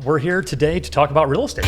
We're here today to talk about real estate.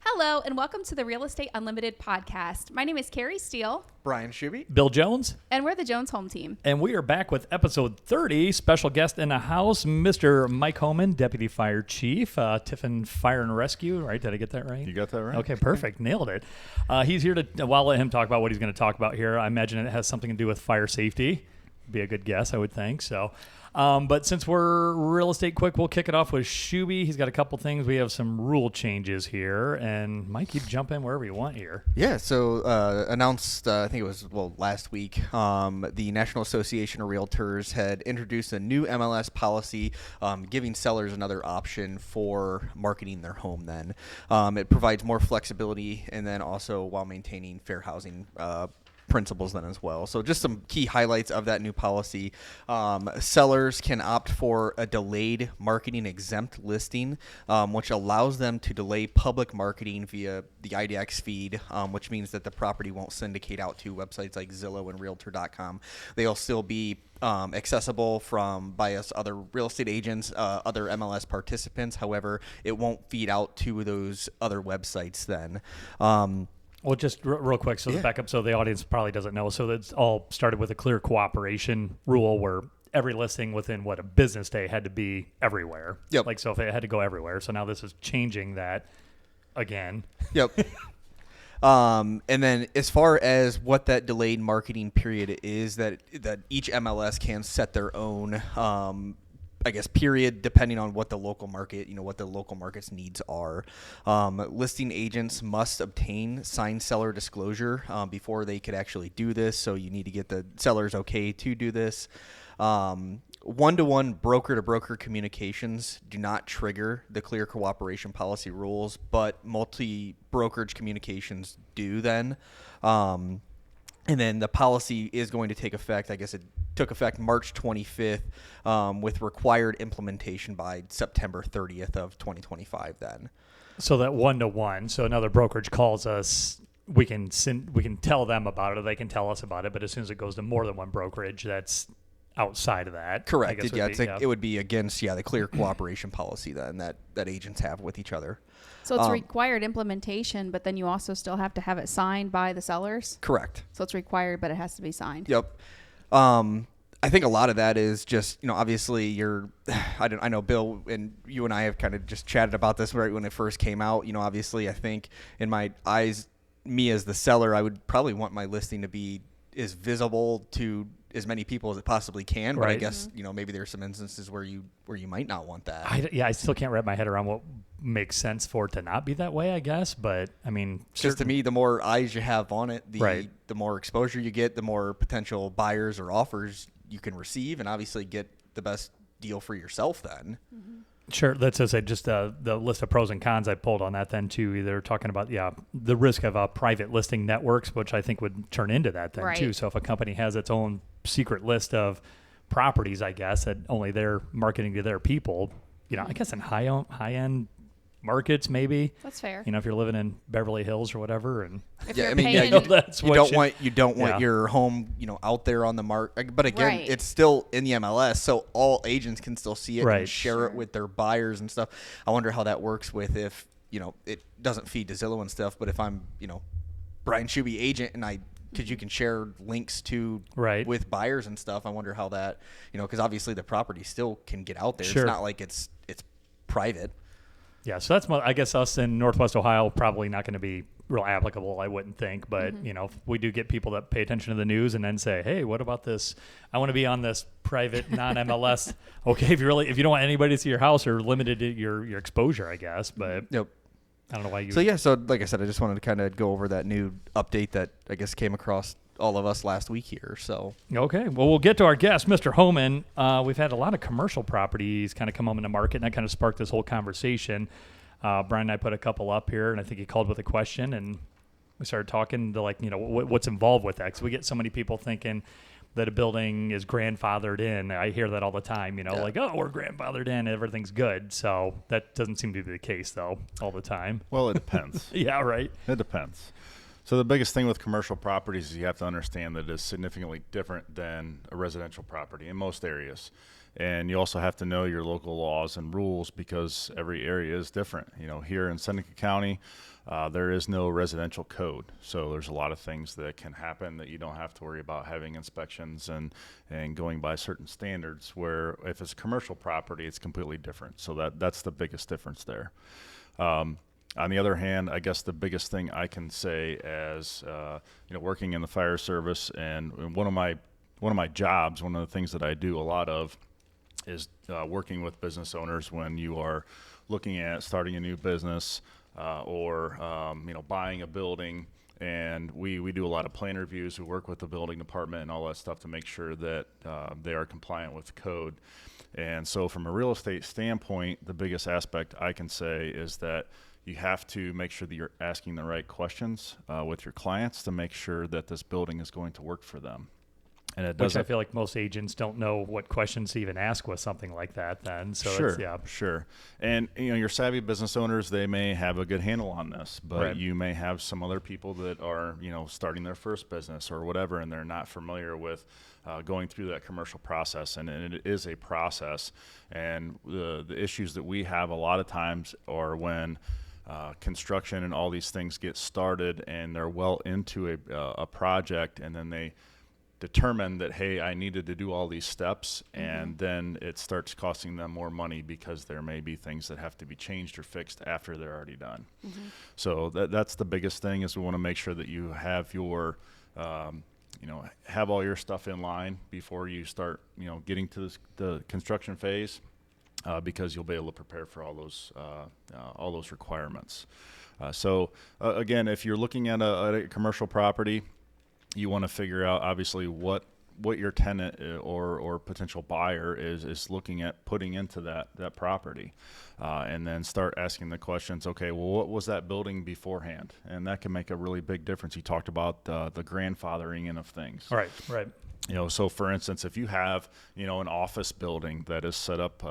Hello, and welcome to the Real Estate Unlimited podcast. My name is Carrie Steele. Brian Schuby. Bill Jones. And we're the Jones Home Team. And we are back with episode 30. Special guest in the house, Mr. Mike Homan, Deputy Fire Chief, Tiffin Fire and Rescue, right? Did I get that right? You got that right. Okay, perfect. Nailed it. He's here to, well, I'll let him talk about what he's going to talk about here. I imagine it has something to do with fire safety. Be a good guess, I would think. So, but since we're real estate quick, we'll kick it off with Shuby. He's got a couple things. We have some rule changes here, and Mike, you jump in wherever you want here. Yeah, so announced, I think it was, last week, the National Association of Realtors had introduced a new MLS policy giving sellers another option for marketing their home then. It provides more flexibility and then also while maintaining fair housing principles then as well. So just some key highlights of that new policy. Sellers can opt for a delayed marketing exempt listing, which allows them to delay public marketing via the IDX feed, which means that the property won't syndicate out to websites like Zillow and Realtor.com. They'll still be accessible by us other real estate agents, other MLS participants. However, it won't feed out to those other websites then. Well, just real quick, so the backup, so the audience probably doesn't know. So that's all started with a clear cooperation rule where every listing within a business day had to be everywhere. Yep. Like, so if it had to go everywhere. So now this is changing that again. Yep. And then as far as what that delayed marketing period is, that each MLS can set their own period, depending on what the local market, what the local market's needs are. Listing agents must obtain signed seller disclosure before they could actually do this. So you need to get the seller's okay to do this. One-to-one broker-to-broker communications do not trigger the clear cooperation policy rules, but multi-brokerage communications do then. And then the policy is going to take effect, I guess it took effect March 25th with required implementation by September 30th of 2025 then. So that one-to-one, so another brokerage calls us, we can tell them about it, or they can tell us about it, but as soon as it goes to more than one brokerage, that's outside of that. Correct. It would be against the clear cooperation policy then that agents have with each other. So it's required implementation, but then you also still have to have it signed by the sellers? Correct. So it's required, but it has to be signed? Yep. I think a lot of that is just, obviously I know Bill and you and I have kind of just chatted about this right when it first came out. Obviously I think in my eyes, me as the seller, I would probably want my listing to be as visible to as many people as it possibly can. But I guess, maybe there's some instances where you might not want that. I still can't wrap my head around what makes sense for it to not be that way, I guess. But I mean, just to me, the more eyes you have on it, the more exposure you get, the more potential buyers or offers you can receive, and obviously get the best deal for yourself then. Mm-hmm. Sure. Let's just say just the list of pros and cons I pulled on that then too. Either talking about, the risk of private listing networks, which I think would turn into that then too. So if a company has its own secret list of properties, I guess, that only they're marketing to their people, I guess in high-end markets, maybe. That's fair. If you're living in Beverly Hills or whatever. And that's you don't want your home, out there on the market. But again, it's still in the MLS, so all agents can still see it and share it with their buyers and stuff. I wonder how that works with if, it doesn't feed to Zillow and stuff, but if I'm, Brian Schuby agent and because you can share links to with buyers and stuff. I wonder how that, because obviously the property still can get out there. Sure. It's not like it's private. Yeah, so that's I guess us in Northwest Ohio probably not going to be real applicable, I wouldn't think. But if we do get people that pay attention to the news and then say, "Hey, what about this? I want to be on this private non-MLS." Okay, if you don't want anybody to see your house or limited your exposure, I guess. But I don't know why you. So like I said, I just wanted to kind of go over that new update that I guess came across all of us last week here. So okay, well, we'll get to our guest, Mr. Homan. We've had a lot of commercial properties kind of come on in the market, and that kind of sparked this whole conversation. Brian and I put a couple up here, and I think he called with a question, and we started talking to what's involved with that, because we get so many people thinking that a building is grandfathered in. I hear that all the time, like, oh, we're grandfathered in, everything's good. So that doesn't seem to be the case, though, all the time. Well, it depends. Yeah, right. It depends. So the biggest thing with commercial properties is you have to understand that it is significantly different than a residential property in most areas. And you also have to know your local laws and rules because every area is different. Here in Seneca County, there is no residential code. So there's a lot of things that can happen that you don't have to worry about having inspections and going by certain standards, where if it's commercial property, it's completely different. So that's the biggest difference there. On the other hand, I guess the biggest thing I can say as working in the fire service, and one of my jobs, one of the things that I do a lot of is working with business owners when you are looking at starting a new business or buying a building. And we do a lot of plan reviews. We work with the building department and all that stuff to make sure that they are compliant with the code. And so from a real estate standpoint, the biggest aspect I can say is that you have to make sure that you're asking the right questions with your clients to make sure that this building is going to work for them. And it Which I feel like most agents don't know what questions to even ask with something like that then. So Sure. And your savvy business owners, they may have a good handle on this, but right. You may have some other people that are, starting their first business or whatever, and they're not familiar with going through that commercial process. And it is a process. And the issues that we have a lot of times are when construction and all these things get started and they're well into a project, and then they determine that, hey, I needed to do all these steps, and then it starts costing them more money because there may be things that have to be changed or fixed after they're already done. So that's the biggest thing, is we want to make sure that you have your have all your stuff in line before you start getting to the construction phase, because you'll be able to prepare for all those requirements. So again, if you're looking at a commercial property, you want to figure out obviously what your tenant or potential buyer is looking at putting into that property, and then start asking the questions. Okay, well, what was that building beforehand? And that can make a really big difference. You talked about the grandfathering in of things. Right. So for instance, if you have, an office building that is set up,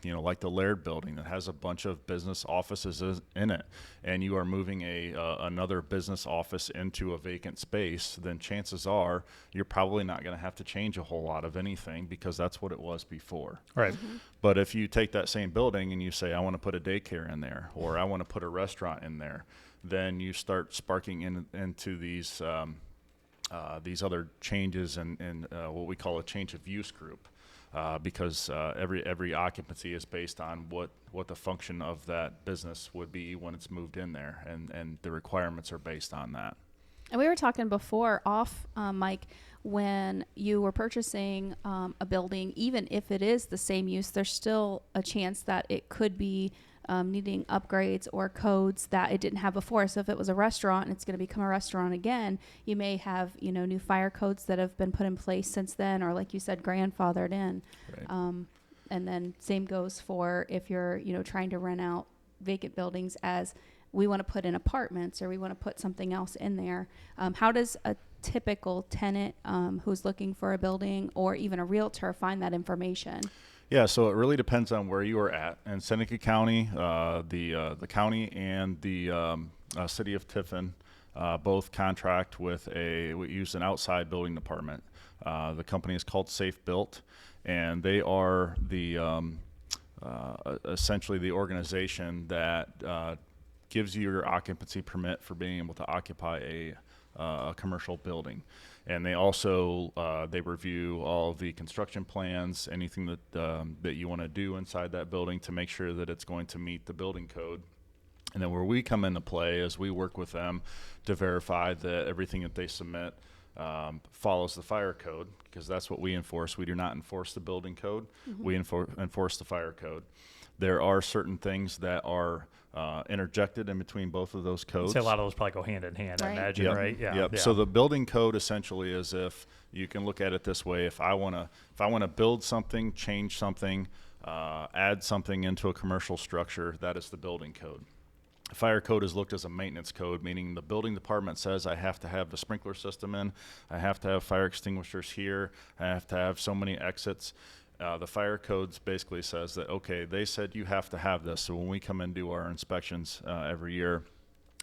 like the Laird building that has a bunch of business offices in it, and you are moving another business office into a vacant space, then chances are you're probably not going to have to change a whole lot of anything, because that's what it was before. Right. But if you take that same building and you say, I want to put a daycare in there, or I want to put a restaurant in there, then you start sparking into these other changes and what we call a change of use group, because every occupancy is based on what the function of that business would be when it's moved in there, and the requirements are based on that. And we were talking before off, Mike, when you were purchasing a building, even if it is the same use, there's still a chance that it could be needing upgrades or codes that it didn't have before. So if it was a restaurant and it's going to become a restaurant again, you may have, new fire codes that have been put in place since then, or like you said, grandfathered in. Right. And then same goes for if you're, trying to rent out vacant buildings, as we want to put in apartments or we want to put something else in there. How does a typical tenant who's looking for a building, or even a realtor, find that information? Yeah, so it really depends on where you are at. In Seneca County, the county and the city of Tiffin both contract with we use an outside building department. The company is called Safe Built, and they are essentially the organization that gives you your occupancy permit for being able to occupy a commercial building. And they also they review all of the construction plans, anything that you want to do inside that building to make sure that it's going to meet the building code. And then where we come into play is we work with them to verify that everything that they submit follows the fire code, because that's what we enforce. We do not enforce the building code. We enforce the fire code. There are certain things that are interjected in between both of those codes. So a lot of those probably go hand in hand, I imagine, right? Yeah. So the building code essentially is, if you can look at it this way, if I want to build something, change something, add something into a commercial structure, that is the building code. Fire code is looked as a maintenance code, meaning the building department says I have to have the sprinkler system in, I have to have fire extinguishers here, I have to have so many exits. The fire codes basically says that, okay, they said you have to have this. So when we come and do our inspections every year,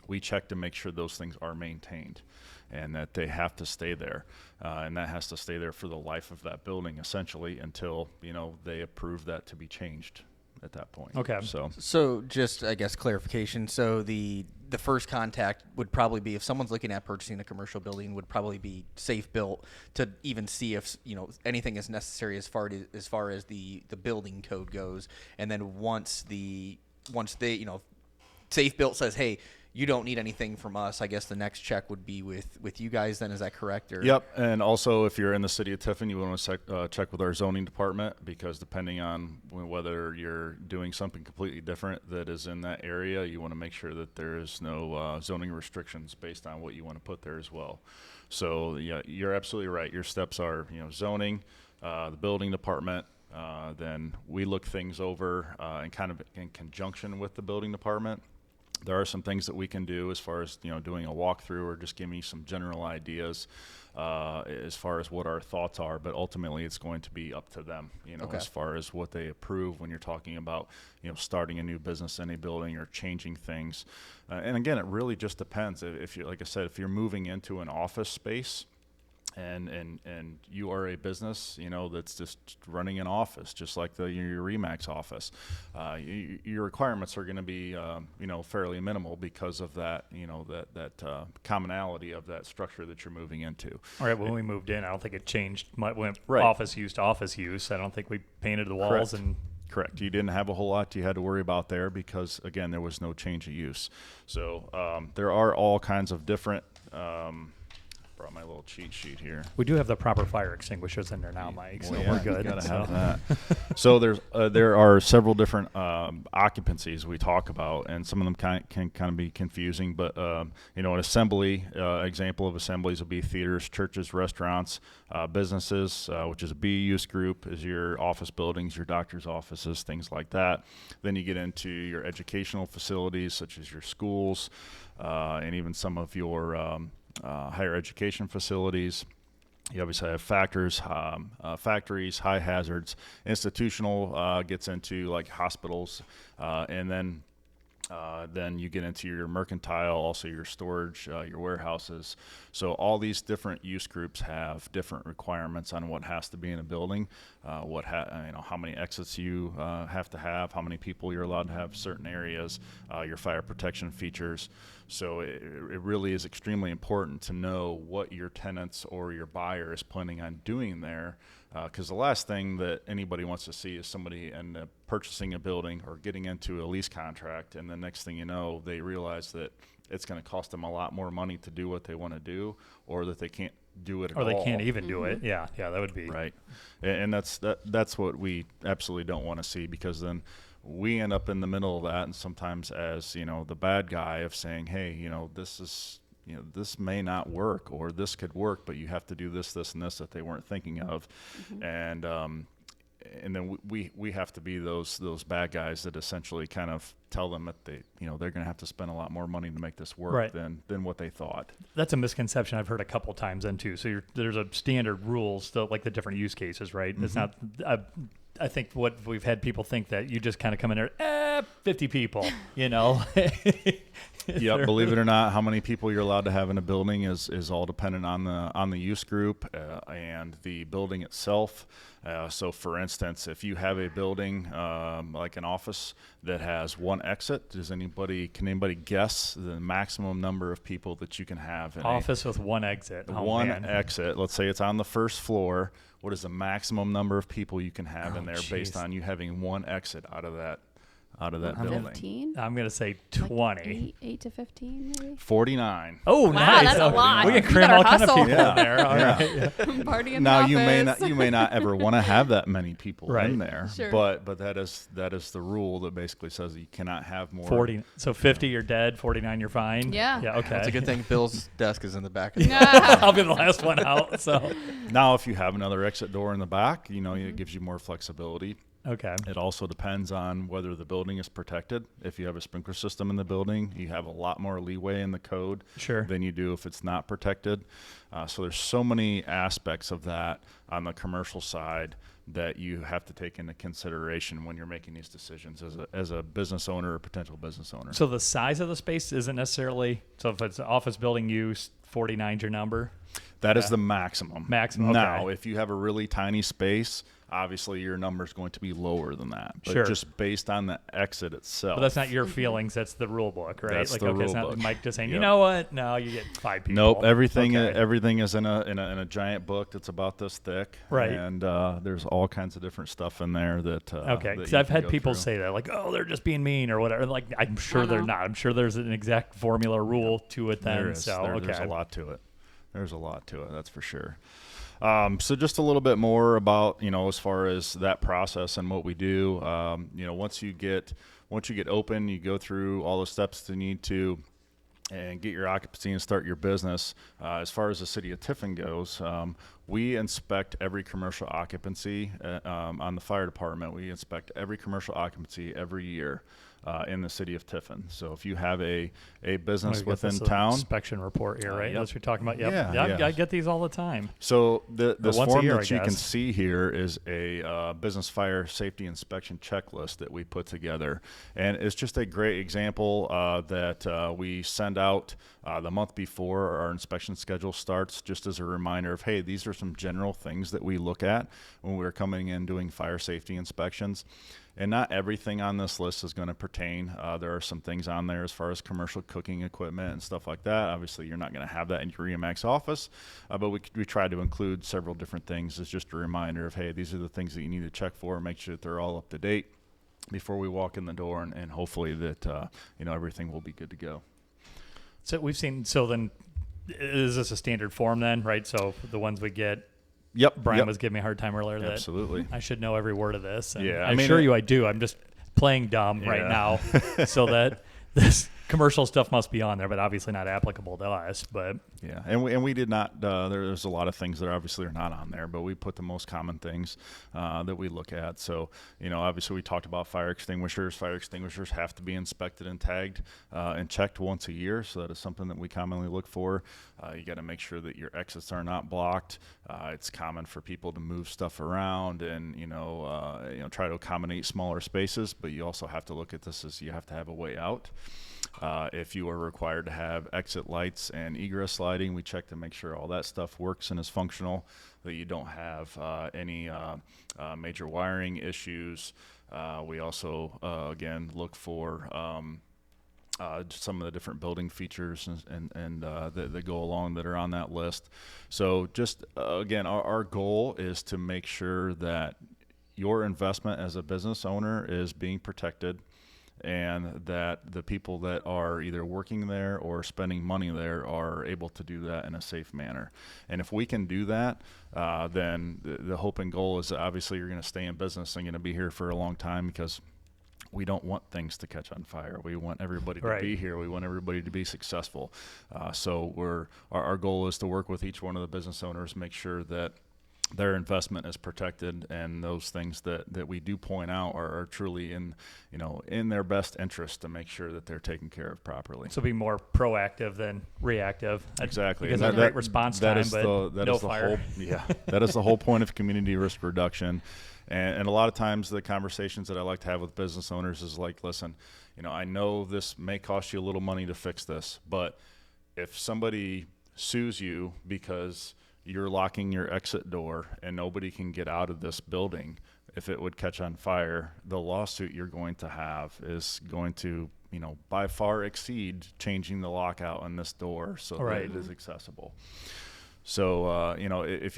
we check to make sure those things are maintained and that they have to stay there. And that has to stay there for the life of that building, essentially, until, they approve that to be changed at that point. Okay. So just, I guess, clarification. So the first contact would probably be, if someone's looking at purchasing a commercial building, would probably be Safe Built to even see if, anything is necessary as far as the building code goes. And then once they, Safe Built says, hey, you don't need anything from us, I guess the next check would be with you guys then, is that correct? Or? Yep, and also if you're in the city of Tiffin, you want to check with our zoning department, because depending on whether you're doing something completely different that is in that area, you want to make sure that there is no zoning restrictions based on what you want to put there as well. So yeah, you're absolutely right. Your steps are, zoning, the building department, then we look things over and kind of in conjunction with the building department. There are some things that we can do as far as, doing a walkthrough or just give me some general ideas as far as what our thoughts are. But ultimately, it's going to be up to them, Okay. as far as what they approve when you're talking about, starting a new business, any building, or changing things. And again, it really just depends. If you're, like I said, if you're moving into an office space, and you are a business, that's just running an office, just like your RE/MAX office, your requirements are going to be, fairly minimal because of that, that commonality of that structure that you're moving into. All right. When we moved in, I don't think it changed. Went Right. office use to office use. I don't think we painted the walls. Correct. And Correct. You didn't have a whole lot you had to worry about there because, again, there was no change of use. So there are all kinds of different. Brought my little cheat sheet here. we do have the proper fire extinguishers in there now, Mike. So Well, yeah, we're good. You gotta So- have that. So there are several different occupancies we talk about, and some of them can kind of be confusing. But an assembly example of assemblies will be theaters, churches, restaurants, businesses, which is a B use group, is your office buildings, your doctor's offices, things like that. Then you get into your educational facilities, such as your schools, and even some of your higher education facilities. You obviously have factories, high hazards. Institutional gets into like hospitals, and then you get into your mercantile, also your storage, your warehouses. So all these different use groups have different requirements on what has to be in a building, how many exits you have to have, how many people you're allowed to have in certain areas, your fire protection features. So it really is extremely important to know what your tenants or your buyer is planning on doing there, because the last thing that anybody wants to see is somebody end up purchasing a building or getting into a lease contract, and the next thing you know, they realize that it's going to cost them a lot more money to do what they want to do, or that they can't do it at all. Or they can't even do it. Yeah, that would be Right. And that's what we absolutely don't want to see, because then we end up in the middle of that, and sometimes as the bad guy of saying, hey, this may not work, or this could work, but you have to do this, and this that they weren't thinking of. And then we have to be those bad guys that essentially kind of tell them that they're going to have to spend a lot more money to make this work Right. than what they thought. That's a misconception I've heard a couple times then too. So there's a standard rules, still like the different use cases, right? It's not. I think what we've had people think that you just kind of come in there, 50 people, Yep, believe it or not, how many people you're allowed to have in a building is all dependent on the use group and the building itself. So, for instance, if you have a building like an office that has one exit, can anybody guess the maximum number of people that you can have in office with one exit? one man. exit? Let's say it's on the first floor. What is the maximum number of people you can have in there based on you having one exit out of that building? 15? I'm going to say 20. Like 8 to 15 maybe? 49. Oh, Wow, nice. that's a lot. We can You cram better all kind of hustle. people in there. All Yeah. right. Party in Now the you office. may not ever want to have that many people Right. in there, Sure. but that is the rule that basically says that you cannot have more. 40. So 50, you're dead. 49, you're fine. Yeah. Yeah. Okay. It's a good thing Bill's desk is in the back of the I'll be the last one out. So Now, if you have another exit door in the back, it gives you more flexibility. Okay. It also depends on whether the building is protected. If you have a sprinkler system in the building, you have a lot more leeway in the code than you do if it's not protected. So there's so many aspects of that on the commercial side that you have to take into consideration when you're making these decisions as a business owner or potential business owner. So the size of the space isn't necessarily, so if it's office building use, 49's your number? That is the maximum. Maximum, okay. Now, if you have a really tiny space, obviously your number is going to be lower than that. But just based on the exit itself. But that's not your feelings. That's the rule book, right? That's the rule it's not book. Mike just saying, you know what? No, you get 5 people. Nope. Everything is in a giant book that's about this thick. Right. And there's all kinds of different stuff in there that. Okay. Because I've had people say that, like, oh, they're just being mean or whatever. Like, I'm sure they're not. I'm sure there's an exact formula rule to it then. There is. So, There's a lot to it. There's a lot to it. That's for sure. So just a little bit more about, as far as that process and what we do, once you get open, you go through all the steps you need to and get your occupancy and start your business. As far as the city of Tiffin goes, we inspect every commercial occupancy on the fire department. We inspect every commercial occupancy every year. In the city of Tiffin. So if you have a business within town. Inspection report here, right? Yep. That's what you're talking about. Yep. Yeah. I get these all the time. So this form year, that you can see here is a business fire safety inspection checklist that we put together. And it's just a great example that we send out the month before our inspection schedule starts, just as a reminder of, hey, these are some general things that we look at when we're coming in doing fire safety inspections. And not everything on this list is going to pertain. There are some things on there as far as commercial cooking equipment and stuff like that. Obviously, you're not going to have that in your REMAX office, but we try to include several different things as just a reminder of, hey, these are the things that you need to check for, make sure that they're all up to date before we walk in the door, and hopefully that everything will be good to go. So we've seen. So then, is this a standard form then, right? So the ones we get. Yep. Brian was giving me a hard time earlier that absolutely I should know every word of this. And yeah, I assure you I do. I'm just playing dumb right now, so that this commercial stuff must be on there, but obviously not applicable to us. But yeah, and we did not. There's a lot of things that obviously are not on there, but we put the most common things that we look at. So obviously we talked about fire extinguishers. Fire extinguishers have to be inspected and tagged and checked once a year. So that is something that we commonly look for. You got to make sure that your exits are not blocked. It's common for people to move stuff around and try to accommodate smaller spaces, but you also have to look at this as you have to have a way out. If you are required to have exit lights and egress lighting, we check to make sure all that stuff works and is functional, that you don't have any major wiring issues. We also, again, look for some of the different building features and that go along that are on that list. So just, again, our goal is to make sure that your investment as a business owner is being protected, and that the people that are either working there or spending money there are able to do that in a safe manner. And if we can do that, then the hope and goal is that obviously you're going to stay in business and going to be here for a long time, because we don't want things to catch on fire. We want everybody to be here. We want everybody to be successful. So our goal is to work with each one of the business owners, make sure that their investment is protected, and those things that we do point out are truly in their best interest to make sure that they're taken care of properly. So be more proactive than reactive. Exactly. Because that great response time, but no fire. That is the whole point of community risk reduction. And a lot of times the conversations that I like to have with business owners is like, listen, I know this may cost you a little money to fix this, but if somebody sues you because you're locking your exit door and nobody can get out of this building, if it would catch on fire, the lawsuit you're going to have is going to, by far exceed changing the lockout on this door so that it is accessible. So, if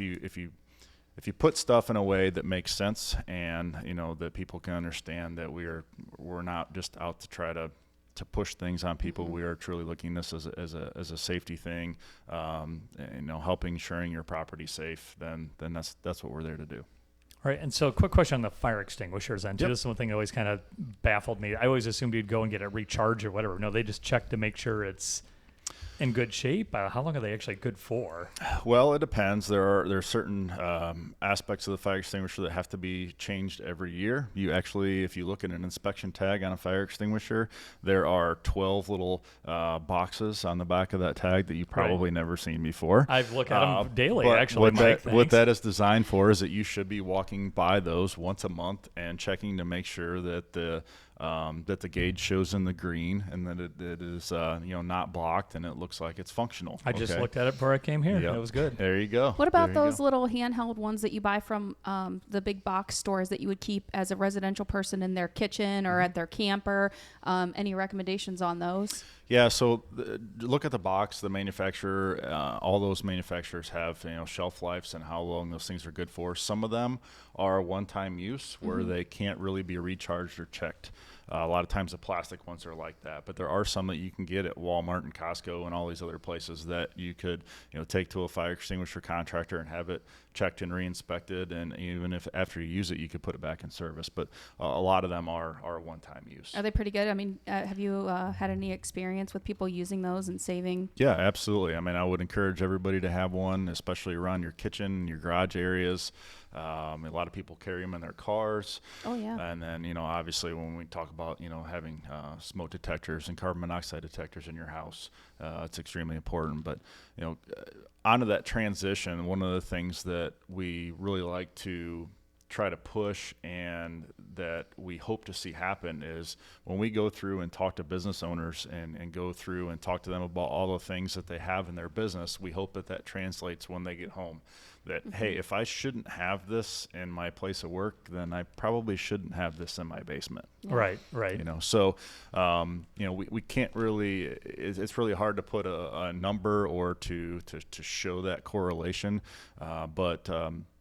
you put stuff in a way that makes sense, and that people can understand that we're not just out to try to push things on people. We are truly looking at this as a safety thing, helping ensuring your property safe. Then that's what we're there to do. Right. And so, quick question on the fire extinguishers. And this is one thing that always kind of baffled me. I always assumed you'd go and get it recharged or whatever. No, they just check to make sure it's in good shape? How long are they actually good for? Well, it depends. There are certain aspects of the fire extinguisher that have to be changed every year. You actually, if you look at an inspection tag on a fire extinguisher, there are 12 little boxes on the back of that tag that you've probably never seen before. I've looked at them daily, actually. What that is designed for is that you should be walking by those once a month and checking to make sure that the gauge shows in the green and that it is not blocked and it looks like it's functional. I just looked at it before I came here. Yep. It was good. There you go. What about those little handheld ones that you buy from the big box stores that you would keep as a residential person in their kitchen or at their camper? Any recommendations on those? Yeah, so look at the box, the manufacturer, all those manufacturers have shelf lives and how long those things are good for. Some of them are one-time use where they can't really be recharged or checked. A lot of times the plastic ones are like that, but there are some that you can get at Walmart and Costco and all these other places that you could take to a fire extinguisher contractor and have it checked and re-inspected, and even if after you use it you could put it back in service. But a lot of them are one-time use. Are they pretty good? I mean, have you had any experience with people using those and saving? Yeah, absolutely. I mean, I would encourage everybody to have one, especially around your kitchen, your garage areas. A lot of people carry them in their cars. Oh, yeah. And then, obviously when we talk about, having smoke detectors and carbon monoxide detectors in your house, it's extremely important. But, onto that transition, one of the things that we really like to try to push and that we hope to see happen is when we go through and talk to business owners and go through and talk to them about all the things that they have in their business, we hope that that translates when they get home. That, hey, if I shouldn't have this in my place of work, then I probably shouldn't have this in my basement. Yeah. Right. So, we can't really, it's really hard to put a number or to show that correlation. But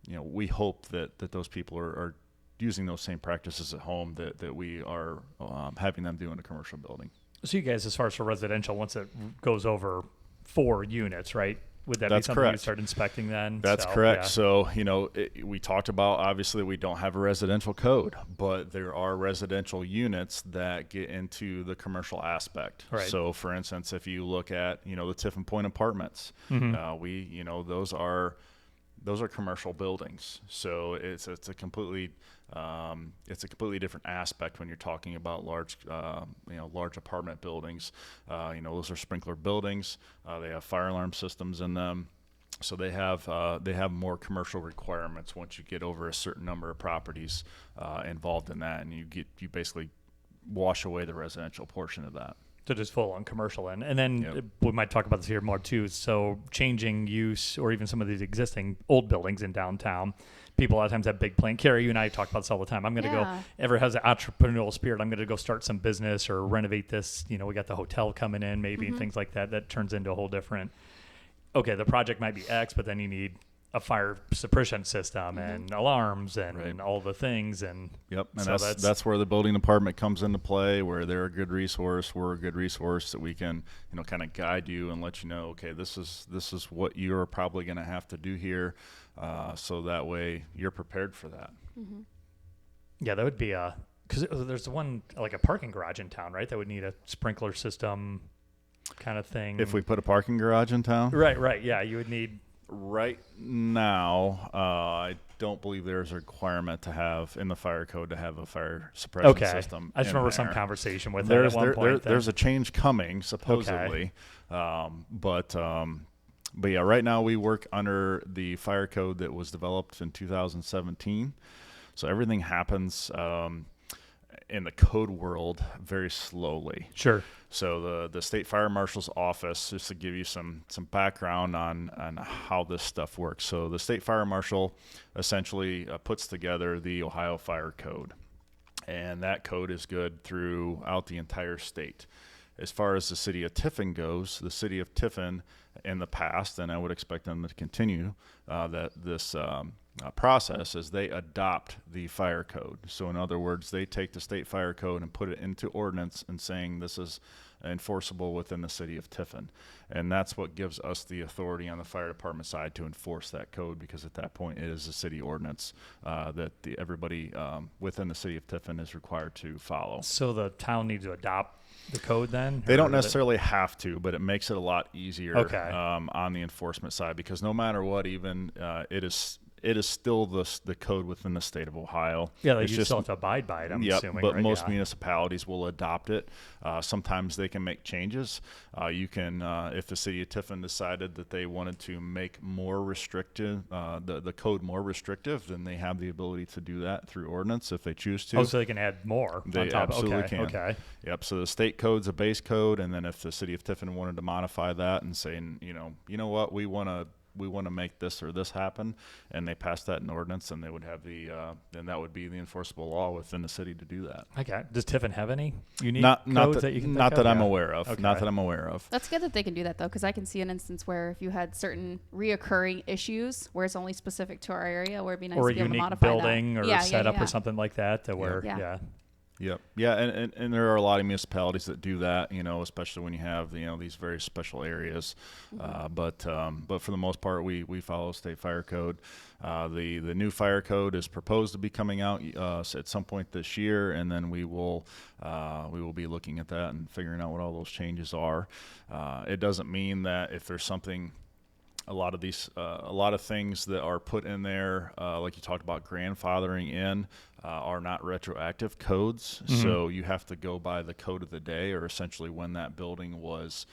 we hope that those people are using those same practices at home that we are having them do in a commercial building. So you guys, as far as for residential, once it goes over 4 units, right? Would that That's be something correct. you start inspecting then? That's correct. Yeah. So, we talked about, obviously, we don't have a residential code, but there are residential units that get into the commercial aspect. Right. So, for instance, if you look at, the Tiffin Point apartments, those are commercial buildings. So it's a completely different aspect when you're talking about large apartment buildings. Those are sprinkler buildings. They have fire alarm systems in them. So they have more commercial requirements once you get over a certain number of properties involved in that, and you basically wash away the residential portion of that. So just full on commercial and then we might talk about this here more too. So changing use or even some of these existing old buildings in downtown, people a lot of times have big plans. Carrie, you and I talk about this all the time. I'm going to go, ever has an entrepreneurial spirit, I'm going to go start some business or renovate this. We got the hotel coming in maybe and things like that. That turns into a whole different, okay, the project might be X, but then you need a fire suppression system and alarms and all the things. And and so that's where the building department comes into play, where they're a good resource. We're a good resource that we can, kind of guide you and let you know, okay, this is what you're probably going to have to do here. So that way you're prepared for that. Mm-hmm. Yeah, that would be because there's one, like a parking garage in town, right? That would need a sprinkler system kind of thing. If we put a parking garage in town? Right. Yeah, you would need. Right now, I don't believe there's a requirement to have in the fire code to have a fire suppression system. I just remember some conversation with that at one point. There's a change coming, supposedly. But yeah, right now we work under the fire code that was developed in 2017. So everything happens in the code world very slowly. Sure. So the state fire marshal's office, just to give you some background on how this stuff works. So the state fire marshal essentially puts together the Ohio Fire Code, and that code is good throughout the entire state. As far as the city of Tiffin goes, the city of Tiffin in the past, and I would expect them to continue, that this process is they adopt the fire code. So in other words, they take the state fire code and put it into ordinance and saying this is enforceable within the city of Tiffin. And that's what gives us the authority on the fire department side to enforce that code, because at that point it is a city ordinance that everybody within the city of Tiffin is required to follow. So the town needs to adopt the code then? They don't necessarily have to, but it makes it a lot easier Okay. On the enforcement side, because no matter what, even it is still the code within the state of Ohio. Yeah, It's you just, still have to abide by it, I'm assuming. but right? most Yeah. municipalities will adopt it. Sometimes they can make changes. You can, if the city of Tiffin decided that they wanted to make more restrictive, the code more restrictive, then they have the ability to do that through ordinance if they choose to. Oh, so they can add more They on top. absolutely Okay. can. Okay. Yep. So the state code's a base code, and then if the city of Tiffin wanted to modify that and say, you know what, we want to make this or this happen, and they pass that in ordinance, and they would have then that would be the enforceable law within the city to do that. Okay. Does Tiffin have any unique Not codes that, that you can not think that of? I'm Yeah. aware of. Okay. Not that I'm aware of. That's good that they can do that, though, because I can see an instance where if you had certain reoccurring issues where it's only specific to our area, where it'd be nice Or to a be able to unique modify building that. or setup or something like that, to where, Yeah. yeah. Yep. Yeah, and there are a lot of municipalities that do that, especially when you have these very special areas. But for the most part, we follow state fire code. The new fire code is proposed to be coming out at some point this year, and then we will be looking at that and figuring out what all those changes are. It doesn't mean that if there's something. A lot of things that are put in there, like you talked about grandfathering in, are not retroactive codes. Mm-hmm. So you have to go by the code of the day, or essentially when that building was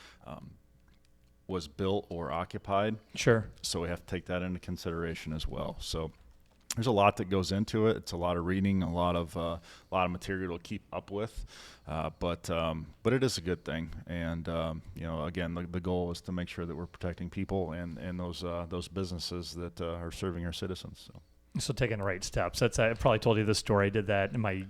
built or occupied. Sure. So we have to take that into consideration as well. So there's a lot that goes into it. It's a lot of reading, a lot of material to keep up with, but it is a good thing. And again, the goal is to make sure that we're protecting people and those businesses that are serving our citizens. So taking the right steps. I probably told you this story. I did that in my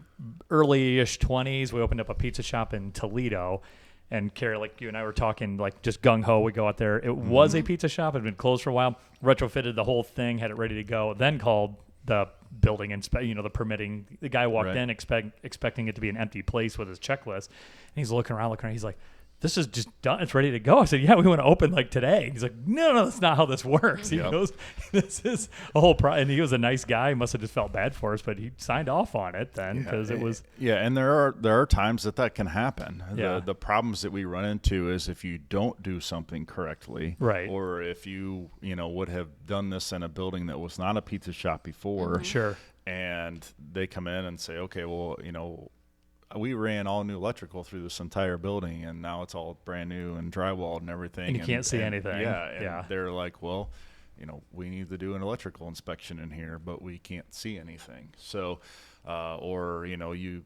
early-ish 20s. We opened up a pizza shop in Toledo. And Carrie, like you and I were talking, like just gung-ho, we go out there. It was a pizza shop. It had been closed for a while. Retrofitted the whole thing, had it ready to go. Then called the building the permitting. The guy walked in expecting it to be an empty place with his checklist. And he's looking around. He's like, this is just done. It's ready to go. I said, yeah, we want to open like today. He's like, no, that's not how this works. He goes, this is a whole and he was a nice guy. He must have just felt bad for us, but he signed off on it then because it was. Yeah, and there are times that can happen. Yeah. The problems that we run into is if you don't do something correctly, right, or if you would have done this in a building that was not a pizza shop before, sure, and they come in and say, okay, well, we ran all new electrical through this entire building, and now it's all brand new and drywalled and everything. And you can't see anything. Yeah, and they're like, well, we need to do an electrical inspection in here, but we can't see anything. So, or you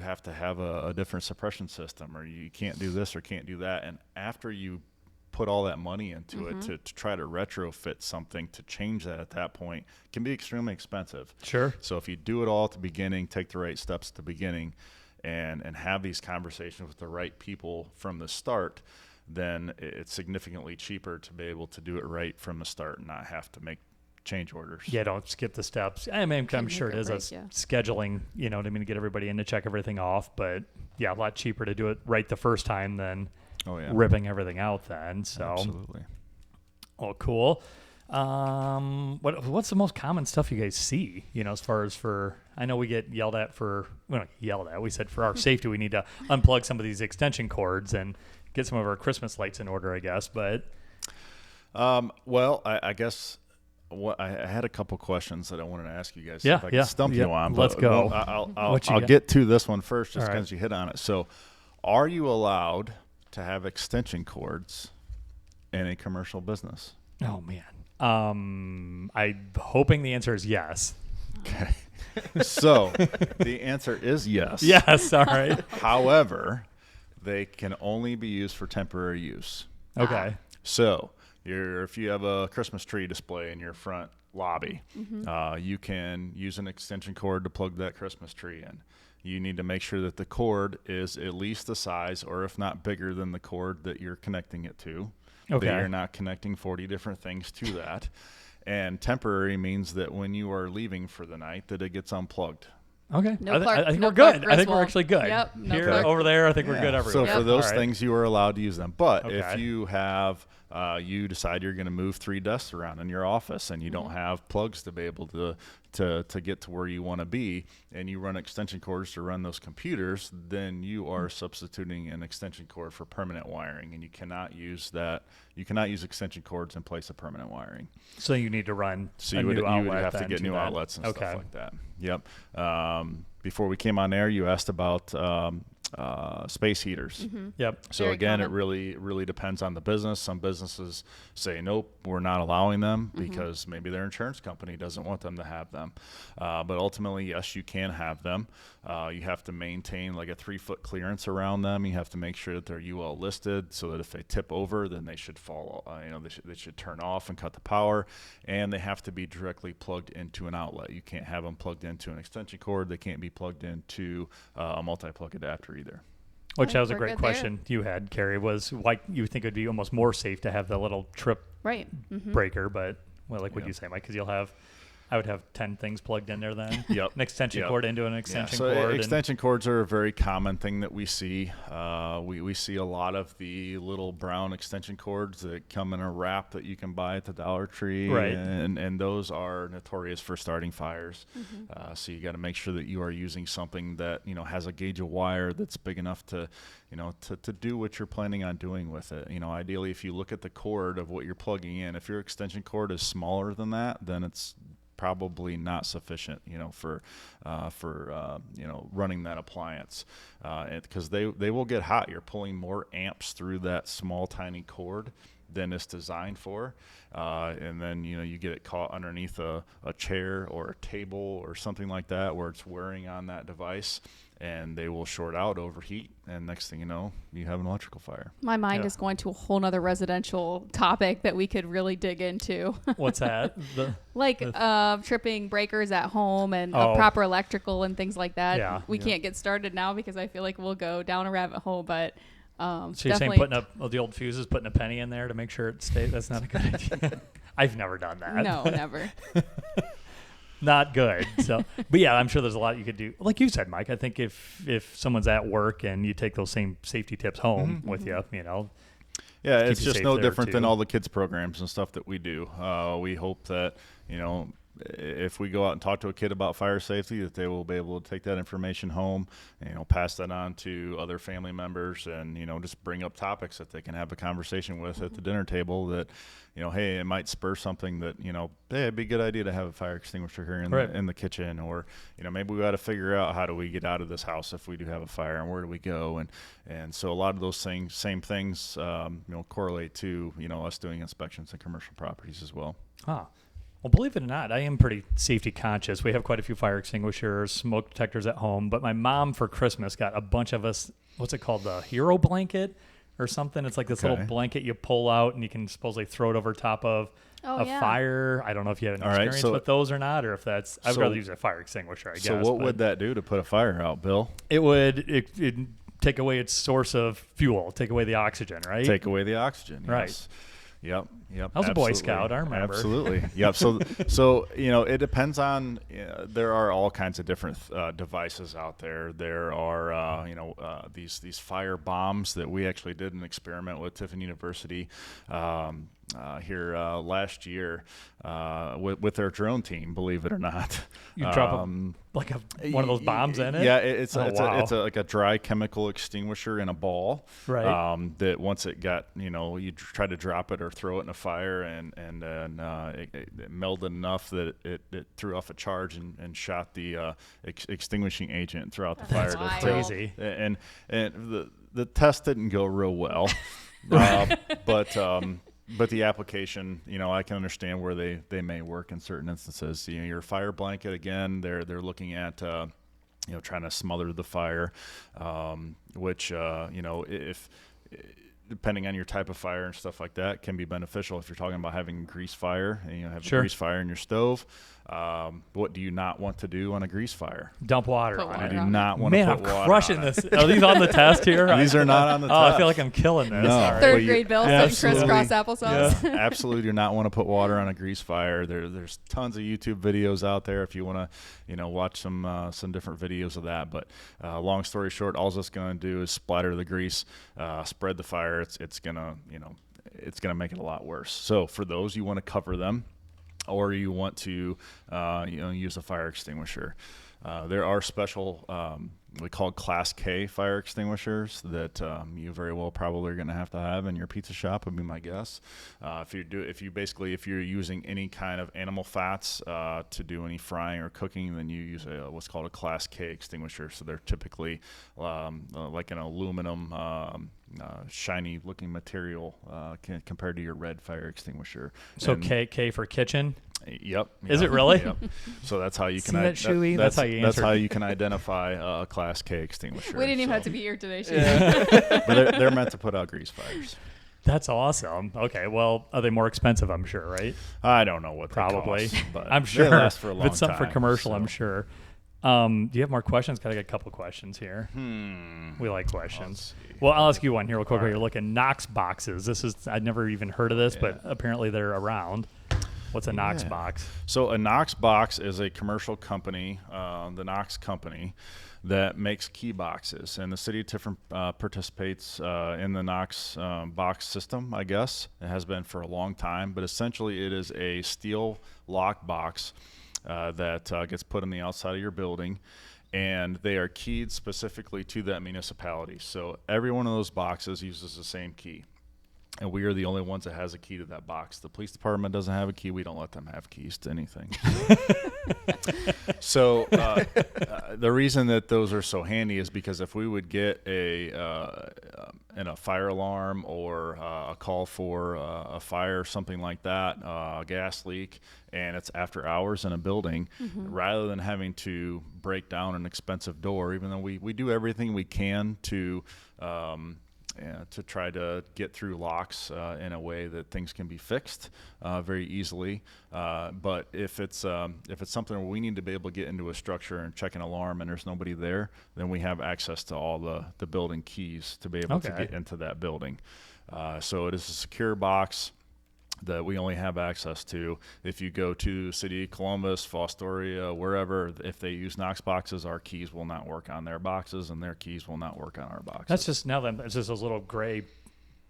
have to have a different suppression system, or you can't do this or can't do that. And after you put all that money into it to try to retrofit something to change that at that point can be extremely expensive. Sure. So if you do it all at the beginning, take the right steps at the beginning, and have these conversations with the right people from the start, then it's significantly cheaper to be able to do it right from the start and not have to make change orders. Yeah, don't skip the steps. I mean, I'm sure it is scheduling, to get everybody in to check everything off. But yeah, a lot cheaper to do it right the first time than ripping everything out then. So absolutely. Oh, cool. What's the most common stuff you guys see, as far as I know we get yelled at we said for our safety, we need to unplug some of these extension cords and get some of our Christmas lights in order, I guess. But, I guess I had a couple questions that I wanted to ask you guys. Yeah. If I can stump you on. Let's go. I'll get to this one first just right, because you hit on it. So are you allowed to have extension cords in a commercial business? Oh man. I'm hoping the answer is yes. Okay. So the answer is yes. Yes. All right. However, they can only be used for temporary use. Okay. So if you have a Christmas tree display in your front lobby, you can use an extension cord to plug that Christmas tree in. You need to make sure that the cord is at least the size, or if not bigger than the cord that you're connecting it to. Okay. That you're not connecting 40 different things to that. And temporary means that when you are leaving for the night, that it gets unplugged. Okay. No I think no we're good. Clark I think we're Griswold. actually good. Yep. No Here, Clark. over there, I think we're good everywhere. So for those All right. things, you are allowed to use them. But Okay. if you have, you decide you're going to move 3 desks around in your office and you don't have plugs to be able to get to where you want to be, and you run extension cords to run those computers, then you are substituting an extension cord for permanent wiring, and you cannot use that. You cannot use extension cords in place of permanent wiring. So you need to run So a you would new outlet have to then get new that. outlets and Okay. stuff like that. Yep. Before we came on air, you asked about space heaters. Yep. So Very again, common. it really depends on the business. Some businesses say, nope, we're not allowing them because maybe their insurance company doesn't want them to have them. But ultimately, yes, you can have them. You have to maintain like a 3-foot clearance around them. You have to make sure that they're UL listed so that if they tip over, then they should fall. They should turn off and cut the power, and they have to be directly plugged into an outlet. You can't have them plugged into an extension cord. They can't be plugged into a multi-plug adapter either. Which that was a We're great good there. question you had, Carrie, was why you think it would be almost more safe to have the little trip Right. breaker, but well, like what Yeah. you say, Mike, because I would have 10 things plugged in there then. Yep. An extension Yep. cord into an extension So cord. extension cords are a very common thing that we see. We see a lot of the little brown extension cords that come in a wrap that you can buy at the Dollar Tree, Right. and those are notorious for starting fires. So you got to make sure that you are using something that has a gauge of wire that's big enough to to do what you're planning on doing with it. Ideally, if you look at the cord of what you're plugging in, if your extension cord is smaller than that, then it's probably not sufficient, for running that appliance, because they will get hot. You're pulling more amps through that small, tiny cord than it's designed for, and then you get it caught underneath a chair or a table or something like that where it's wearing on that device, and they will short out, overheat, and next thing you know, you have an electrical fire. My mind Yeah. is going to a whole nother residential topic that we could really dig into. What's that? Like tripping breakers at home and Oh. proper electrical and things like that. Yeah. We can't get started now because I feel like we'll go down a rabbit hole, but So you're saying definitely putting up the old fuses, putting a penny in there to make sure it stays? That's not a good idea. I've never done that. no, never. Not good. So, but yeah, I'm sure there's a lot you could do. Like you said, Mike, I think if someone's at work and you take those same safety tips home with you, Yeah, keep it's you just safe no there, different than too. all the kids programs and stuff that we do. We hope that, if we go out and talk to a kid about fire safety, that they will be able to take that information home, pass that on to other family members, and, just bring up topics that they can have a conversation with at the dinner table that, hey, it might spur something that, hey, it'd be a good idea to have a fire extinguisher here in, Right. in the kitchen, or, maybe we got to figure out how do we get out of this house if we do have a fire, and where do we go? And so a lot of those same things, correlate to, us doing inspections in commercial properties as well. Huh. Well, believe it or not, I am pretty safety conscious. We have quite a few fire extinguishers, smoke detectors at home, but my mom for Christmas got a bunch of us, what's it called, the hero blanket or something? It's like this little Okay. blanket you pull out and you can supposedly throw it over top of Oh, a yeah. fire. I don't know if you have any All right, experience so- with those or not, or if that's, I'd so- rather use a fire extinguisher, I guess. So what but would that do to put a fire out, Bill? it'd take away its source of fuel, take away the oxygen, right? Take away the oxygen. Right. Yes. Yep. I was a Boy absolutely. Scout, I remember. Absolutely. Yep. So it depends on. There are all kinds of different devices out there. There are these fire bombs that we actually did an experiment with Tiffin University here last year with their drone team. Believe it or not. You drop like one of those bombs in it? Yeah, it's wow. like a dry chemical extinguisher in a ball. Right. That once it got, you try to drop it or throw it in a fire, and then it melded enough that it threw off a charge and shot the extinguishing agent throughout the fire. That's That's wild. crazy. And the test didn't go real well, but the application, I can understand where they may work in certain instances. Your fire blanket, again, they're looking at trying to smother the fire, which if depending on your type of fire and stuff like that, can be beneficial if you're talking about having a grease fire and have Sure. a grease fire in your stove. What do you not want to do on a grease fire? Dump water Put on water it. You do not want to Man, put I'm water crushing on it. this. Are these on the test here? These are not on the Oh, test. I feel like I'm killing this. No. All right. Third Well, you grade Bill Yeah, saying crisscross applesauce. Yeah. Absolutely do not want to put water on a grease fire. There's tons of YouTube videos out there if you want to, watch some different videos of that. But long story short, all it's going to do is splatter the grease, spread the fire. It's gonna make it a lot worse. So for those, you want to cover them, or you want to use a fire extinguisher. There are special we call Class K fire extinguishers that you very well probably are going to have in your pizza shop, would be my guess. If you're using any kind of animal fats to do any frying or cooking, then you use what's called a Class K extinguisher. So they're typically like an aluminum shiny looking material compared to your red fire extinguisher. So And K for kitchen. Yep. Is it really? Yep. So that's how you can. See that, Shuey? That's how you That's answered. how you can identify a Class K extinguisher. We didn't even So- have to be here today, Shane. But they're meant to put out grease fires. That's awesome. Okay, well, are they more expensive? I'm sure, right? I don't know what they Probably. cost, but I'm sure. they last for a long if it's something time. for commercial, so. I'm sure. Do you have more questions? Got a couple questions here. We like Let's questions. see. Well, I'll ask you one here real quick. All While right. You're looking Knox Boxes. I'd never even heard of this, but apparently they're around. What's a Knox Yeah. box? So a Knox box is a commercial company, the Knox company, that makes key boxes, and the city of Tiffin participates in the Knox box system. I guess it has been for a long time, but essentially it is a steel lock box that gets put on the outside of your building, and they are keyed specifically to that municipality. So every one of those boxes uses the same key. And we are the only ones that has a key to that box. The police department doesn't have a key. We don't let them have keys to anything. So the reason that those are so handy is because if we would get a fire alarm or a call for a fire, something like that, a gas leak, and it's after hours in a building, rather than having to break down an expensive door, even though we do everything we can to try to get through locks in a way that things can be fixed very easily. But if it's something where we need to be able to get into a structure and check an alarm and there's nobody there, then we have access to all the building keys to be able to get into that building. So it is a secure box that we only have access to. If you go to City of Columbus, Fostoria, wherever, if they use Knox boxes, our keys will not work on their boxes, and their keys will not work on our boxes. That's just it's just those little gray.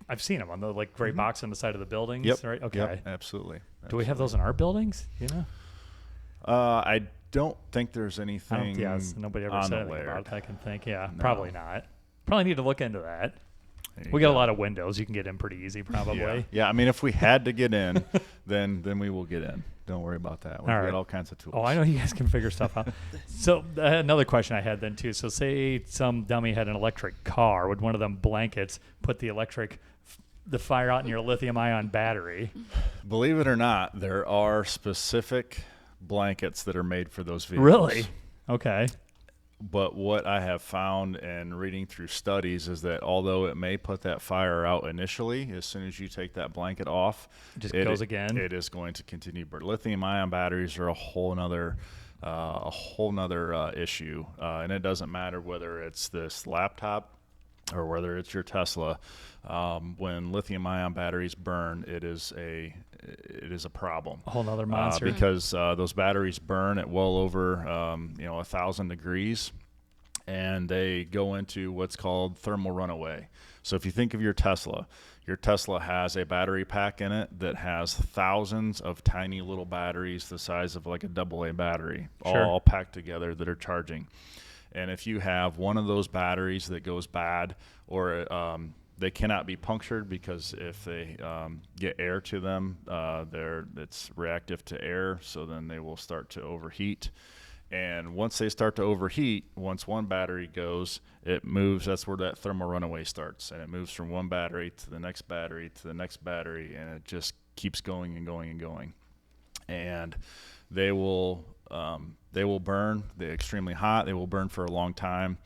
I've seen them on the gray box on the side of the buildings. Yep. Right. Okay. Yep, absolutely. Do we have those in our buildings? You know. I don't think there's anything. Nobody ever on said the anything layered. about it. I can think. Yeah, No. probably not. Probably need to look into that. There We you got a go. lot of windows. You can get in pretty easy, probably. Yeah. I mean, if we had to get in, then we will get in. Don't worry about that. We've All right. got all kinds of tools. Oh, I know you guys can figure stuff out. So another question I had then too. So say some dummy had an electric car. Would one of them blankets put the fire out in your lithium-ion battery? Believe it or not, there are specific blankets that are made for those vehicles. Really? Okay. But what I have found in reading through studies is that although it may put that fire out initially, as soon as you take that blanket off, It just goes again? It is going to continue. But lithium-ion batteries are a whole nother issue, and it doesn't matter whether it's this laptop or whether it's your Tesla. When lithium-ion batteries burn, it is a problem. A whole nother monster. Because those batteries burn at well over 1,000 degrees, and they go into what's called thermal runaway. So if you think of your Tesla has a battery pack in it that has thousands of tiny little batteries the size of like a AA battery, Sure. all packed together that are charging. And if you have one of those batteries that goes bad, or they cannot be punctured because if they get air to them, it's reactive to air, so then they will start to overheat. And once they start to overheat, once one battery goes, it moves. That's where that thermal runaway starts, and it moves from one battery to the next battery to the next battery, and it just keeps going and going and going. And they will burn. They're extremely hot. They will burn for a long time.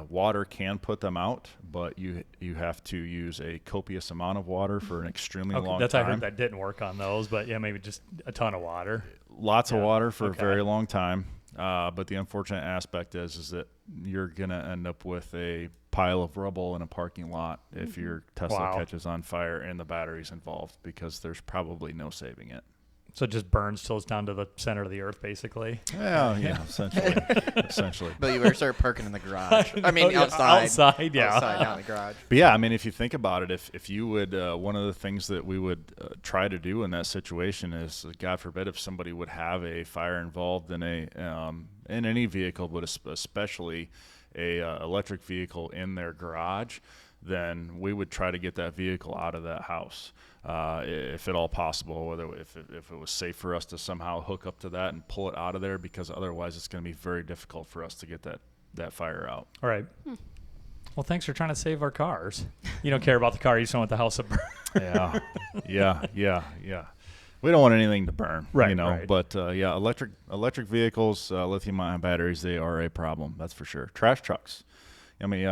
Water can put them out, but you have to use a copious amount of water for an extremely long that's time. I heard that didn't work on those, but yeah, maybe just a ton of water. lots of water for a very long time. But the unfortunate aspect is that you're going to end up with a pile of rubble in a parking lot if your Tesla catches on fire and the battery's involved, because there's probably no saving it. So it just burns till it's down to the center of the earth, basically. Yeah, essentially. But you better start parking in the garage. I mean, outside. Outside, yeah. Outside, not in the garage. But yeah, I mean, if you think about it, if you would, one of the things that we would try to do in that situation is, God forbid, if somebody would have a fire involved in in any vehicle, but especially a electric vehicle in their garage, then we would try to get that vehicle out of that house, if at all possible, whether if it was safe for us to somehow hook up to that and pull it out of there, because otherwise it's going to be very difficult for us to get that fire out. All right. Well, thanks for trying to save our cars. You don't care about the car, you just don't want the house to burn. Yeah. We don't want anything to burn, right? But electric vehicles, lithium-ion batteries, they are a problem. That's for sure. Trash trucks. I mean,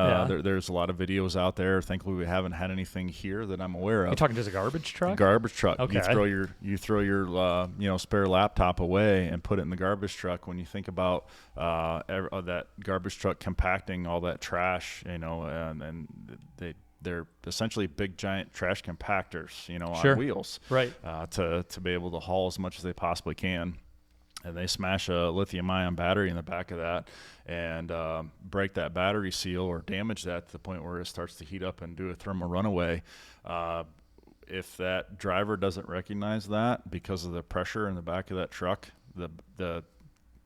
there's a lot of videos out there. Thankfully, we haven't had anything here that I'm aware of. You're talking just a garbage truck? Garbage truck. Okay. You throw your spare laptop away and put it in the garbage truck. When you think about that garbage truck compacting all that trash, and they're essentially big giant trash compactors, on wheels, right? To be able to haul as much as they possibly can. And they smash a lithium-ion battery in the back of that and break that battery seal or damage that to the point where it starts to heat up and do a thermal runaway. If that driver doesn't recognize that because of the pressure in the back of that truck, the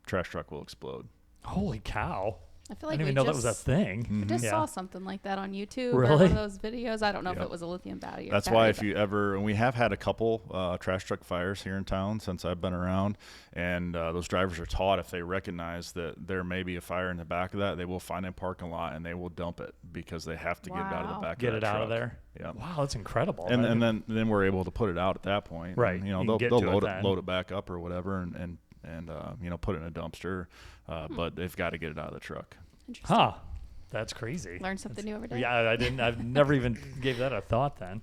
trash truck will explode. Holy cow. I feel like I didn't even know that was a thing. I just saw something like that on YouTube. Really? Or one of those videos. I don't know if it was a lithium battery. That's why if you ever, and we have had a couple trash truck fires here in town since I've been around, and those drivers are taught, if they recognize that there may be a fire in the back of that, they will find a parking lot and they will dump it because they have to get it out of the back of that truck. Get it out of there? Yeah. Wow, that's incredible. And then we're able to put it out at that point. Right. And, they'll load it back up or whatever and put it in a dumpster, but they've got to get it out of the truck. Interesting. Huh. That's crazy. Learn something new every day. Yeah, I've never even gave that a thought then.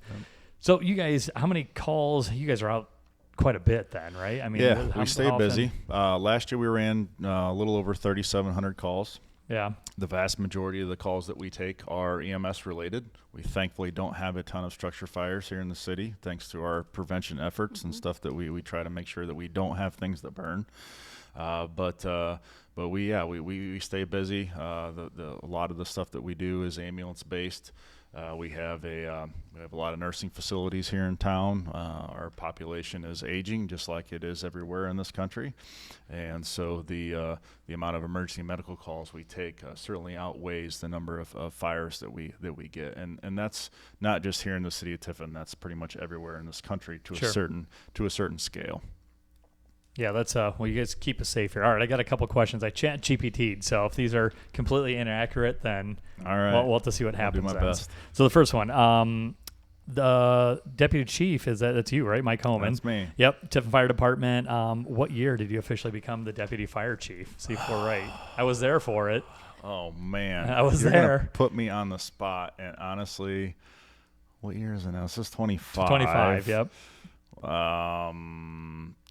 So you guys, how many calls? You guys are out quite a bit then, right? I mean, we stay busy. Last year we ran a little over 3,700 calls. Yeah. The vast majority of the calls that we take are EMS related. We thankfully don't have a ton of structure fires here in the city, thanks to our prevention efforts and stuff that we try to make sure that we don't have things that burn. But we stay busy. A lot of the stuff that we do is ambulance based. We have a lot of nursing facilities here in town. Our population is aging, just like it is everywhere in this country, and so the amount of emergency medical calls we take certainly outweighs the number of fires that we get, and that's not just here in the city of Tiffin. That's pretty much everywhere in this country to a certain scale. Yeah, that's well, you guys keep us safe here. All right, I got a couple questions. I chat GPT'd, so if these are completely inaccurate, then all right, we'll have to see what happens. I'll do my best. So the first one, the deputy chief, that's you, right? Mike Homan. That's me. Yep, Tiffin Fire Department. What year did you officially become the deputy fire chief? See if we're right. I was there for it. Oh man, I was You're there. Gonna put me on the spot, and honestly, what year is it now? This is 25. 25. Yep.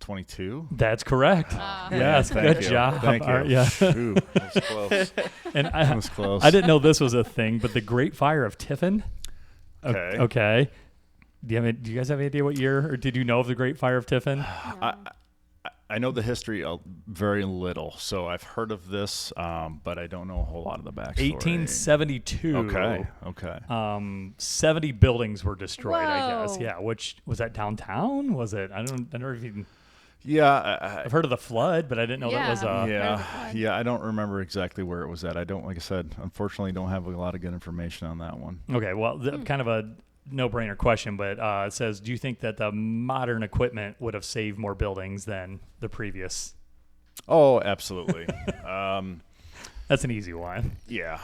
22. That's correct. Yes, good job. Thank you. Yeah. Ooh, that was close. And That was close. I didn't know this was a thing, but the Great Fire of Tiffin. Okay. Okay. Do you guys have any idea what year, or did you know of the Great Fire of Tiffin? I know the history very little, so I've heard of this, but I don't know a whole lot of the backstory. 1872. Okay. 70 buildings were destroyed. Whoa. I guess. Yeah. Which was that downtown? Was it? I don't even. Yeah, I've heard of the flood, but I didn't know that was yeah. I don't remember exactly where it was at. I don't, like I said, unfortunately, don't have a lot of good information on that one. Okay. Well, kind of a no-brainer question, but it says, do you think that the modern equipment would have saved more buildings than the previous? Oh, absolutely. That's an easy one. Yeah,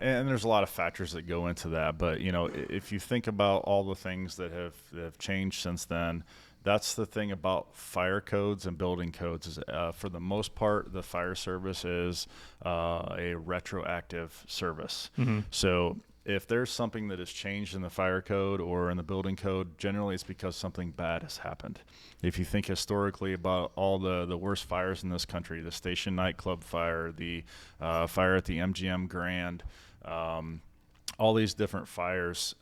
and there's a lot of factors that go into that. But if you think about all the things that have changed since then, that's the thing about fire codes and building codes is for the most part, the fire service is a retroactive service. Mm-hmm. So if there's something that has changed in the fire code or in the building code, generally it's because something bad has happened. If you think historically about all the worst fires in this country, the Station nightclub fire, the fire at the MGM Grand, all these different fires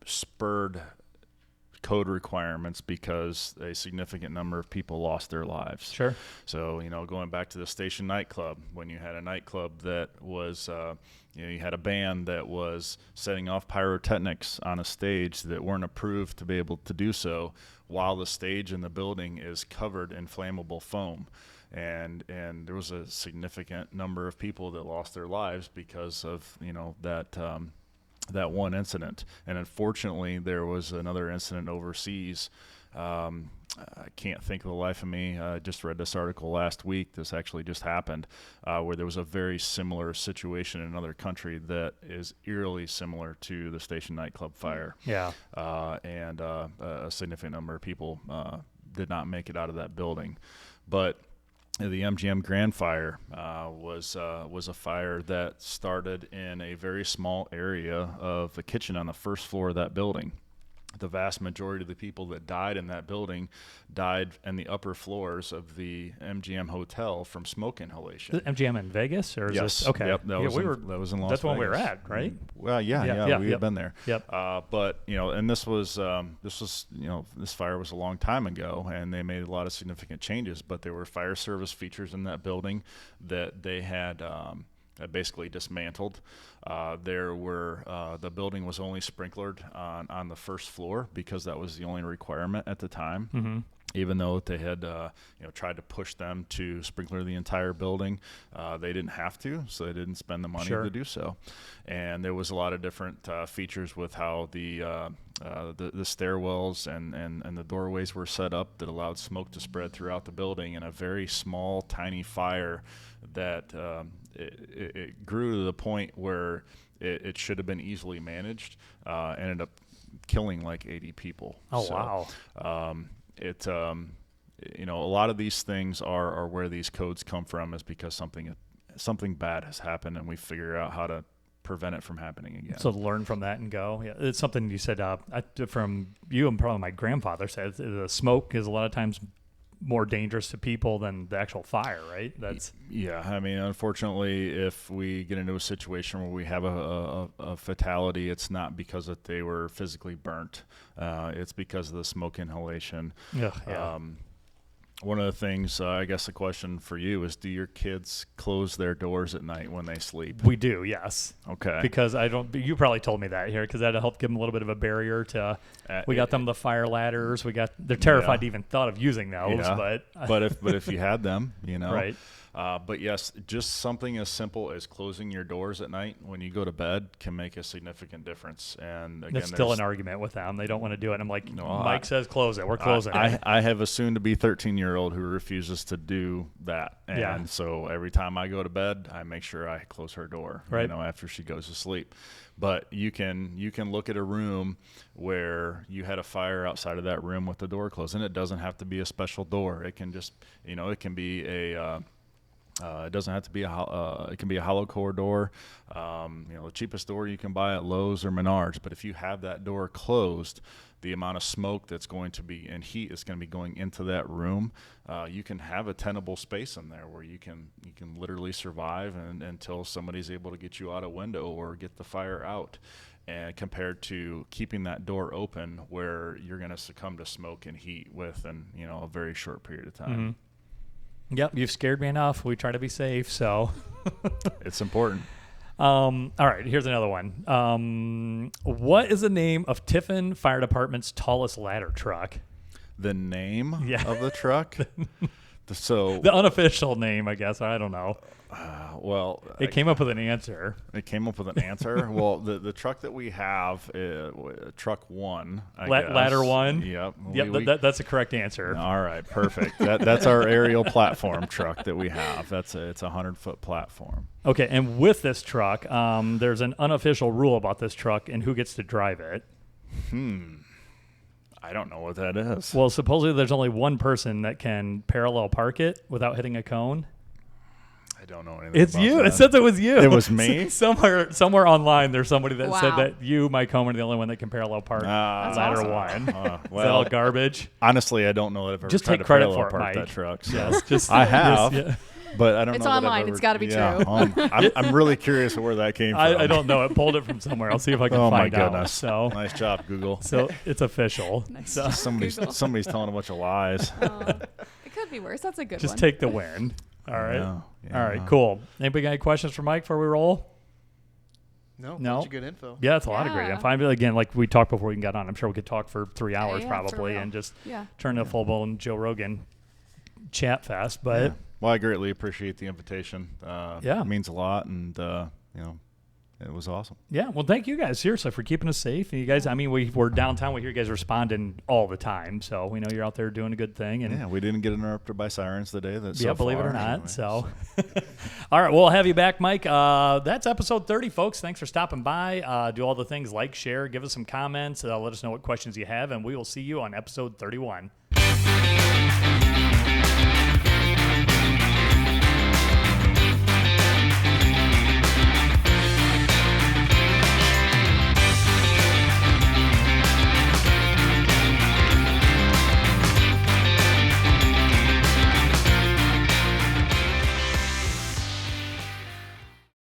spurred code requirements because a significant number of people lost their lives. Sure. So, going back to the Station nightclub, when you had a nightclub that was, you had a band that was setting off pyrotechnics on a stage that weren't approved to be able to do so, while the stage in the building is covered in flammable foam. And there was a significant number of people that lost their lives because of, that one incident. And unfortunately, there was another incident overseas. I can't think of the life of me. I just read this article last week. This actually just happened, where there was a very similar situation in another country that is eerily similar to the Station nightclub fire. Yeah. And a significant number of people did not make it out of that building. But the MGM Grand fire was a fire that started in a very small area of the kitchen on the first floor of that building. The vast majority of the people that died in that building died in the upper floors of the MGM hotel from smoke inhalation. MGM in Vegas, or is Yes. this okay? Yep, that was in Las That's Vegas. when we were at, right? Well, we had been there. Yep. But and this fire was a long time ago, and they made a lot of significant changes. But there were fire service features in that building that they had basically dismantled. The building was only sprinklered on the first floor because that was the only requirement at the time. Mm-hmm. Even though they had tried to push them to sprinkler the entire building, they didn't have to, so they didn't spend the money to do so. And there was a lot of different features with how the stairwells and the doorways were set up that allowed smoke to spread throughout the building. And a very small, tiny fire that it grew to the point where it should have been easily managed, ended up killing like 80 people. Oh, so, wow. A lot of these things are where these codes come from, is because something bad has happened, and we figure out how to prevent it from happening again. So learn from that and go. Yeah, it's something you said from you, and probably my grandfather said the smoke is a lot of times more dangerous to people than the actual fire, right? Unfortunately, if we get into a situation where we have a fatality, it's not because that they were physically burnt. It's because of the smoke inhalation. Yeah. One of the things, I guess the question for you is, do your kids close their doors at night when they sleep? We do, yes. Okay. Because you probably told me that here, because that'll help give them a little bit of a barrier to, we got them the fire ladders. They're terrified to even thought of using those, but if you had them, Right. But yes, just something as simple as closing your doors at night when you go to bed can make a significant difference. And again, it's still an argument with them. They don't want to do it. And I'm like, Mike says close it. We're closing it. I have a soon-to-be 13-year-old who refuses to do that. And so every time I go to bed, I make sure I close her door, after she goes to sleep. But you can look at a room where you had a fire outside of that room with the door closed, and it doesn't have to be a special door. It can just, it can be it doesn't have to be it can be a hollow core door. The cheapest door you can buy at Lowe's or Menards. But if you have that door closed, the amount of smoke that's going to be and heat is going to be going into that room. You can have a tenable space in there where you can literally survive until somebody's able to get you out a window or get the fire out. And compared to keeping that door open, where you're going to succumb to smoke and heat within a very short period of time. Mm-hmm. Yep, you've scared me enough. We try to be safe, so it's important. All right, here's another one. What is the name of Tiffin Fire Department's tallest ladder truck? The name of the truck? The unofficial name, I guess. I don't know. It came up with an answer. It came up with an answer. Well, the truck that we have, truck one, I guess. Ladder one. Yep. That's the correct answer. All right, perfect. That's our aerial platform truck that we have. It's a 100-foot platform. Okay, and with this truck, there's an unofficial rule about this truck and who gets to drive it. I don't know what that is. Well, supposedly there's only one person that can parallel park it without hitting a cone. I don't know anything. It's about you. That. It says it was you. It was me? Somewhere online, there's somebody that said Wow. that you, Mike Homan, are the only one that can parallel park That's ladder awesome. one. Is that well, all garbage? honestly, I don't know that I've ever Just tried take to credit parallel for it, park Mike. that truck. So. Yes, just I have. yeah. But I don't It's know. that I've online. ever- It's gotta be yeah, true. I'm really curious where that came from. I don't know. It pulled it from somewhere. I'll see if I can Oh my find out. goodness! So Nice job, Google. so it's official. So Somebody's telling a bunch of lies. It could be worse. That's a good just one. take the win. All right. Yeah, All right. Cool. Anybody got any questions for Mike before we roll? No, No. bunch of good info. Yeah, that's a lot of great. Yeah. If I'm again, like we talked before we got on, I'm sure we could talk for 3 hours Yeah, for probably real. and just Yeah. turn to a full blown Joe Rogan chat fest. But Yeah. Well, I greatly appreciate the invitation. Yeah. It means a lot, and it was awesome. yeah, well, thank you guys seriously for keeping us safe. And you guys, I mean, we're downtown. We hear you guys responding all the time, so we know you're out there doing a good thing. And Yeah, we didn't get interrupted by sirens today. That's yeah, so believe it far, or not. anyway, So, all right, we'll have you back, Mike. That's episode 30, folks. Thanks for stopping by. Do all the things like, share, give us some comments, let us know what questions you have, and we will see you on episode 31.